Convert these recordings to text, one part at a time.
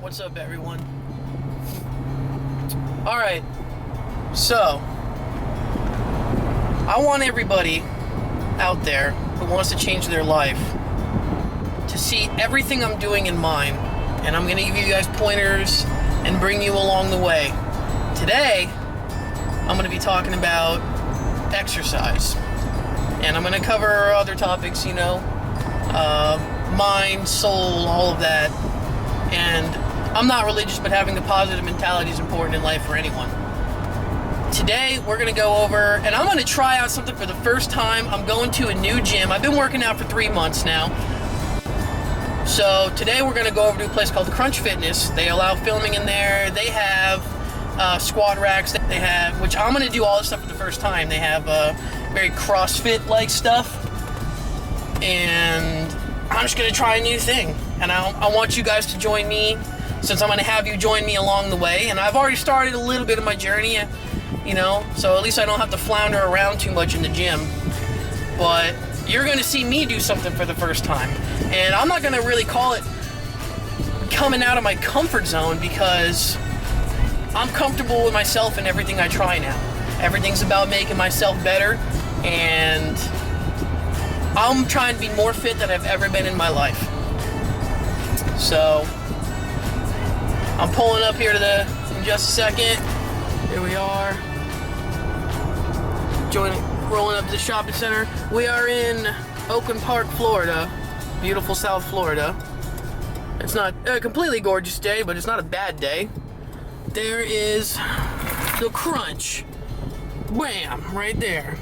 What's up, everyone? Alright, so I want everybody out there who wants to change their life to see everything I'm doing in mine, and I'm going to give you guys pointers and bring you along the way. Today, I'm going to be talking about exercise, and I'm going to cover other topics, mind, soul, all of that. And I'm not religious, but having a positive mentality is important in life for anyone. Today, we're going to go over, and I'm going to try out something for the first time. I'm going to a new gym. I've been working out for 3 months now. So today, we're going to go over to a place called Crunch Fitness. They allow filming in there. They have squat racks. They have, which I'm going to do all this stuff for the first time. They have very CrossFit-like stuff. And I'm just going to try a new thing. And I want you guys to join me, since I'm going to have you join me along the way. And I've already started a little bit of my journey, so at least I don't have to flounder around too much in the gym. But you're going to see me do something for the first time. And I'm not going to really call it coming out of my comfort zone, because I'm comfortable with myself and everything I try now. Everything's about making myself better, and I'm trying to be more fit than I've ever been in my life. So I'm pulling up here in just a second. Here we are. Rolling up to the shopping center. We are in Oakland Park, Florida. Beautiful South Florida. It's not a completely gorgeous day, but it's not a bad day. There is the Crunch. Bam! Right there.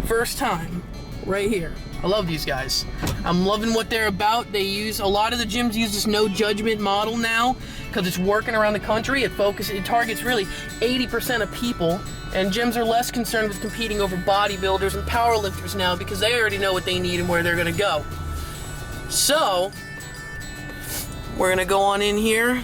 First time. Right here. I love these guys. I'm loving what they're about. A lot of the gyms use this no judgment model now, because it's working around the country. It targets really 80% of people, and gyms are less concerned with competing over bodybuilders and powerlifters now, because they already know what they need and where they're gonna go. So, we're gonna go on in here.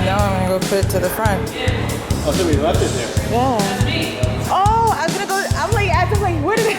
No, I'm gonna go put it to the front. Oh, so we left it there. Yeah. Oh, I was gonna go. I'm like, where did it?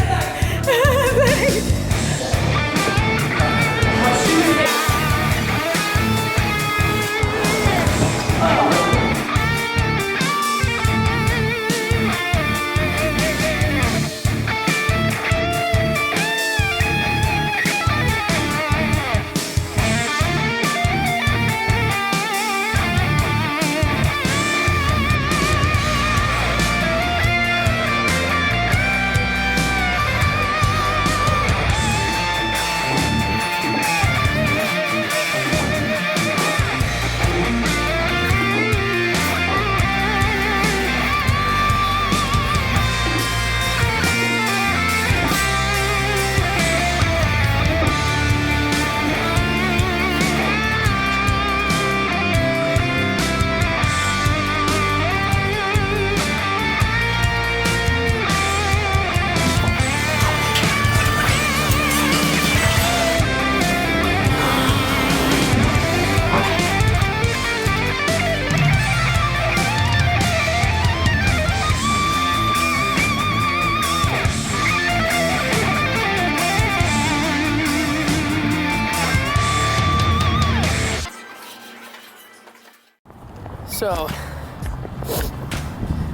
So,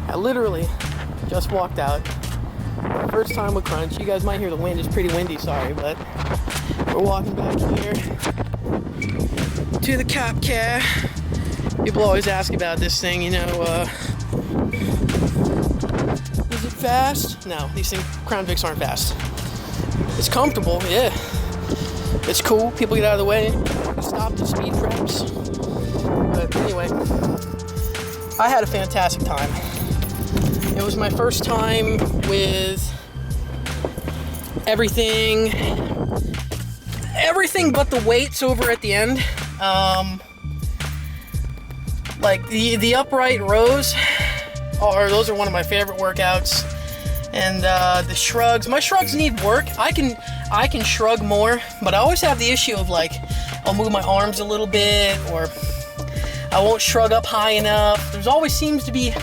I literally just walked out First time with Crunch. You guys might hear the wind. It's pretty windy, sorry, but we're walking back here to the cop car. People always ask about this thing, you know, is it fast? No, these things, Crown Vics aren't fast. It's comfortable, yeah. It's cool, people get out of the way, stop the speed traps. But anyway, I had a fantastic time. It was my first time with everything but the weights over at the end. Like the upright rows those are one of my favorite workouts. And the shrugs, my shrugs need work. I can shrug more, but I always have the issue of like, I'll move my arms a little bit, or I won't shrug up high enough. There's always seems to be,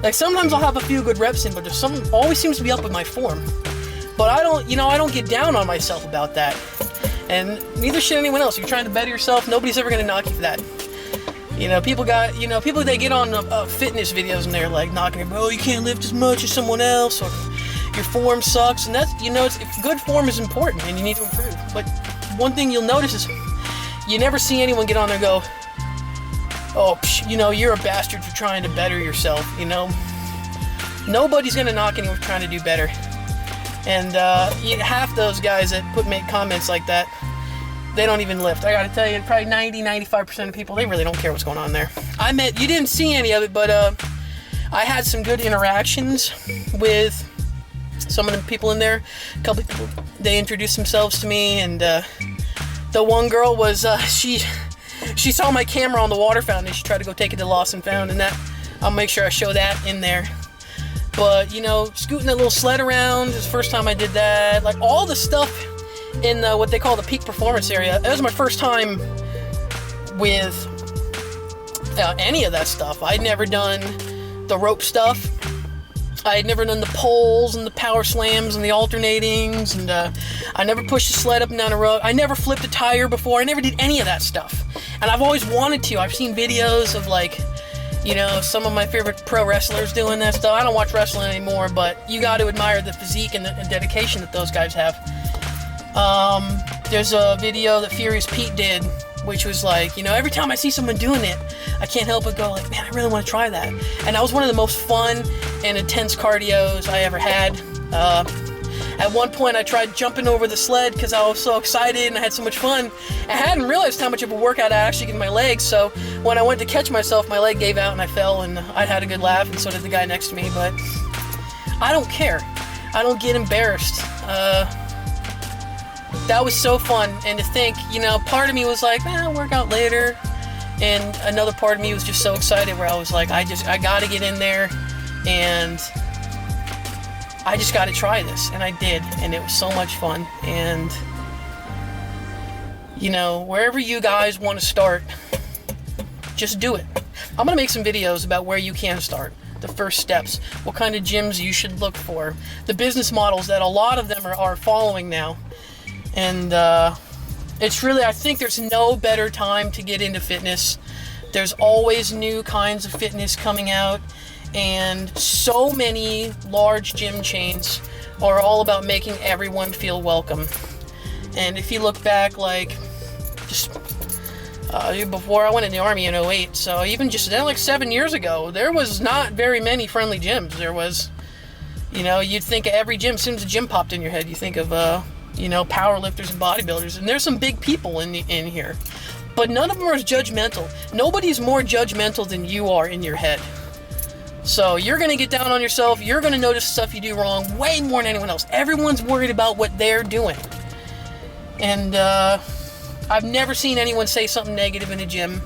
like sometimes I'll have a few good reps in, but there's always seems to be up with my form. But I don't get down on myself about that. And neither should anyone else. You're trying to better yourself, nobody's ever gonna knock you for that. You know, people they get on fitness videos and they're like knocking it, oh, you can't lift as much as someone else, or your form sucks. And that's, if good form is important and you need to improve. But one thing you'll notice is you never see anyone get on there and go, oh, you're a bastard for trying to better yourself, Nobody's gonna knock anyone for trying to do better. And half those guys that make comments like that, they don't even lift. I gotta tell you, probably 90-95% of people, they really don't care what's going on there. You didn't see any of it, but I had some good interactions with some of the people in there. A couple of people, they introduced themselves to me, and the one girl was, she saw my camera on the water fountain, and she tried to go take it to Lost and Found, and that, I'll make sure I show that in there. But, scooting that little sled around, it was the first time I did that. Like, all the stuff in what they call the peak performance area. That was my first time with any of that stuff. I'd never done the rope stuff. I had never done the poles and the power slams and the alternatings, and I never pushed a sled up and down a road. I never flipped a tire before. I never did any of that stuff. And I've always wanted to. I've seen videos of some of my favorite pro wrestlers doing that stuff. I don't watch wrestling anymore, but you got to admire the physique and the dedication that those guys have. There's a video that Furious Pete did, which was like, every time I see someone doing it, I can't help but go like, man, I really want to try that. And that was one of the most fun and intense cardios I ever had. At one point I tried jumping over the sled because I was so excited and I had so much fun. I hadn't realized how much of a workout I actually get in my legs, so when I went to catch myself, my leg gave out and I fell, and I had a good laugh, and so did the guy next to me. But I don't care. I don't get embarrassed. That was so fun, and to think, part of me was like, I'll work out later, and another part of me was just so excited where I was like, I gotta get in there, and I just gotta try this, and I did, and it was so much fun. And wherever you guys want to start, just do it. I'm gonna make some videos about where you can start, the first steps, what kind of gyms you should look for, the business models that a lot of them are following now. And it's really, I think there's no better time to get into fitness. There's always new kinds of fitness coming out, and so many large gym chains are all about making everyone feel welcome. And if you look back, just before I went in the Army in 2008, so even just then, 7 years ago, there was not very many friendly gyms. There was, you'd think of every gym, as soon as a gym popped in your head, you think of power lifters and bodybuilders, and there's some big people in here, but none of them are as judgmental. Nobody's more judgmental than you are in your head. So you're gonna get down on yourself, you're gonna notice stuff you do wrong way more than anyone else. Everyone's worried about what they're doing. And I've never seen anyone say something negative in a gym.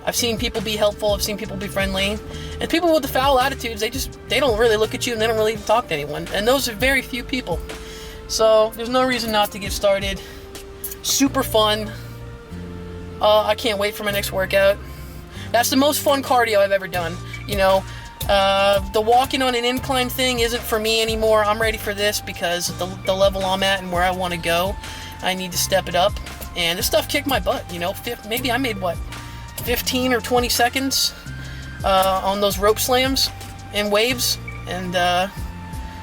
I've seen people be helpful, I've seen people be friendly, and people with the foul attitudes, they don't really look at you, and they don't really even talk to anyone, and those are very few people. So there's no reason not to get started. Super fun. I can't wait for my next workout. That's the most fun cardio I've ever done. The walking on an incline thing isn't for me anymore. I'm ready for this because the level I'm at and where I want to go, I need to step it up. And this stuff kicked my butt. Maybe I made 15 or 20 seconds on those rope slams and waves, and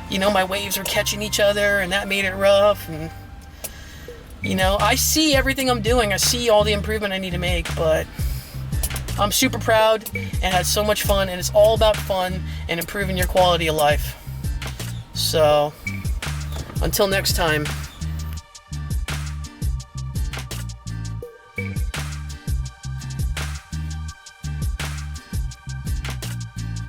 you know, my waves were catching each other, and that made it rough. And you know, I see everything I'm doing. I see all the improvement I need to make, but I'm super proud and had so much fun, and it's all about fun and improving your quality of life. So, until next time.